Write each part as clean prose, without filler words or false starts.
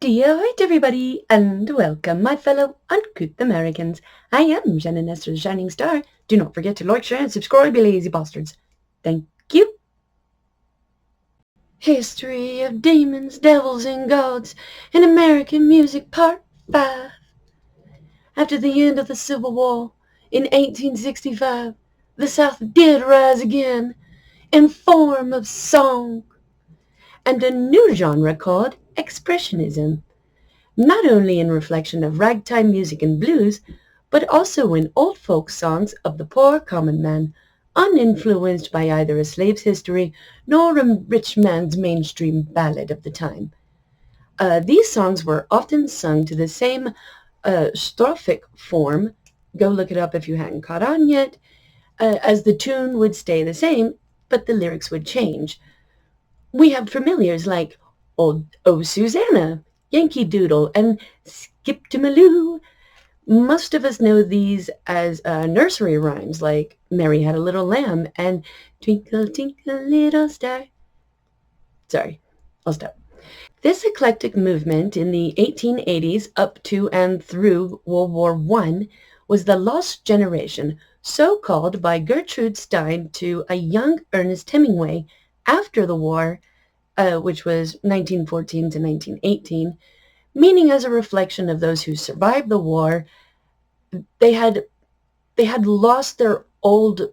Alright, everybody, and welcome, my fellow uncouth Americans. I am Shannon Nestor, the Shining Star. Do not forget to like, share, and subscribe, you lazy bastards. Thank you. History of Demons, Devils, and Gods in American Music, Part 5. After the end of the Civil War in 1865, the South did rise again in form of song and a new genre called Expressionism. Not only in reflection of ragtime music and blues, but also in old folk songs of the poor common man, uninfluenced by either a slave's history nor a rich man's mainstream ballad of the time. These songs were often sung to the same strophic form, go look it up if you hadn't caught on yet, as the tune would stay the same, but the lyrics would change. We have familiars like Old Oh Susanna, Yankee Doodle, and Skip-to-Maloo. Most of us know these as nursery rhymes like Mary Had a Little Lamb and Twinkle, Twinkle, Little Star. Sorry, I'll stop. This eclectic movement in the 1880s up to and through World War I was the lost generation, so called by Gertrude Stein to a young Ernest Hemingway after the war, which was 1914 to 1918, meaning as a reflection of those who survived the war. They had lost their old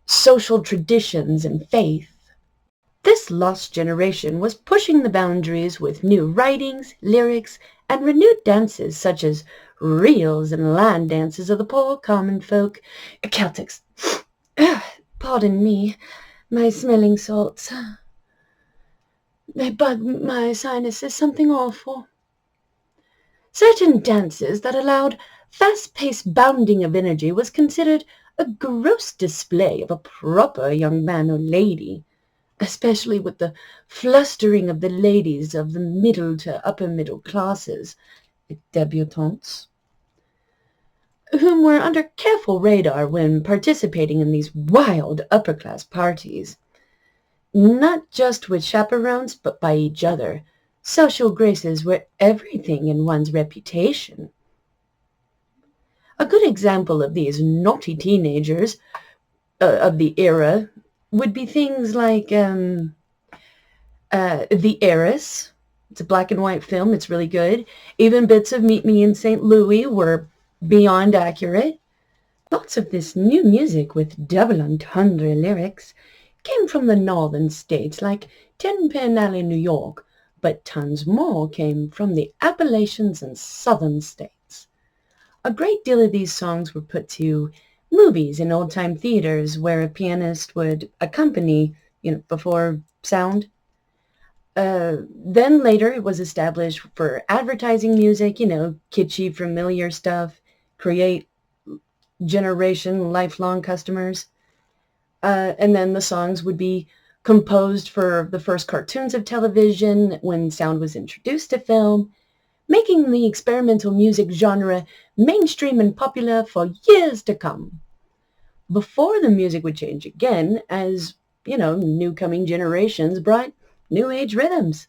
social traditions and faith. This lost generation was pushing the boundaries with new writings, lyrics, and renewed dances such as reels and land dances of the poor common folk, Celtics. Pardon me, my smelling salts. They bug my sinuses something awful. Certain dances that allowed fast-paced bounding of energy was considered a gross display of a proper young man or lady, especially with the flustering of the ladies of the middle to upper middle classes, débutantes, whom were under careful radar when participating in these wild upper-class parties. Not just with chaperones, but by each other. Social graces were everything in one's reputation. A good example of these naughty teenagers of the era would be things like The Heiress. It's a black and white film. It's really good. Even bits of Meet Me in St. Louis were beyond accurate. Lots of this new music with double entendre lyrics came from the northern states like Tin Pan Alley, New York, but tons more came from the Appalachians and southern states. A great deal of these songs were put to movies in old-time theaters where a pianist would accompany, before sound. Then later it was established for advertising music, kitschy, familiar stuff, create lifelong customers. And then the songs would be composed for the first cartoons of television when sound was introduced to film, making the experimental music genre mainstream and popular for years to come. Before the music would change again as, new coming generations brought new age rhythms.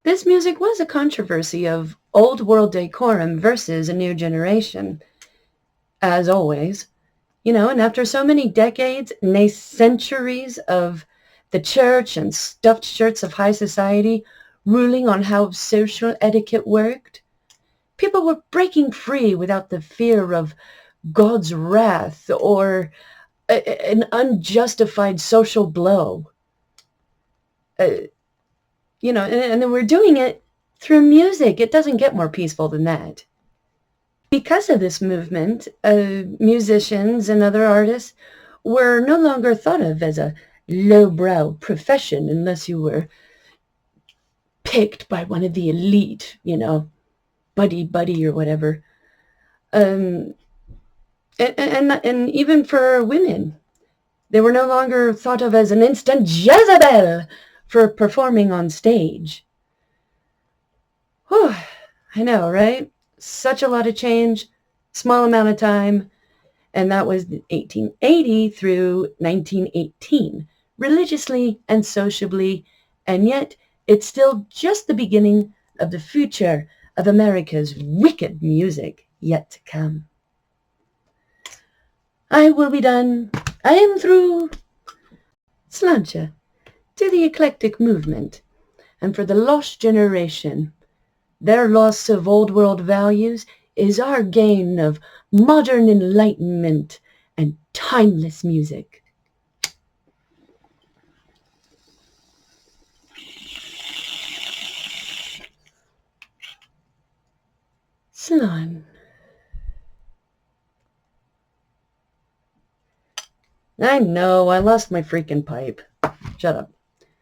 This music was a controversy of old world decorum versus a new generation, as always. And after so many decades, nay, centuries of the church and stuffed shirts of high society ruling on how social etiquette worked, people were breaking free without the fear of God's wrath or an unjustified social blow. And then we're doing it through music. It doesn't get more peaceful than that. Because of this movement, musicians and other artists were no longer thought of as a lowbrow profession unless you were picked by one of the elite, buddy or whatever. And even for women, they were no longer thought of as an instant Jezebel for performing on stage. Whew, I know, right? Such a lot of change, small amount of time, and that was 1880 through 1918, religiously and sociably, and yet it's still just the beginning of the future of America's wicked music yet to come. I will be done. I am through. Sláinte to the eclectic movement, and for the lost generation, their loss of old world values is our gain of modern enlightenment and timeless music. Slán. I know, I lost my freaking pipe. Shut up.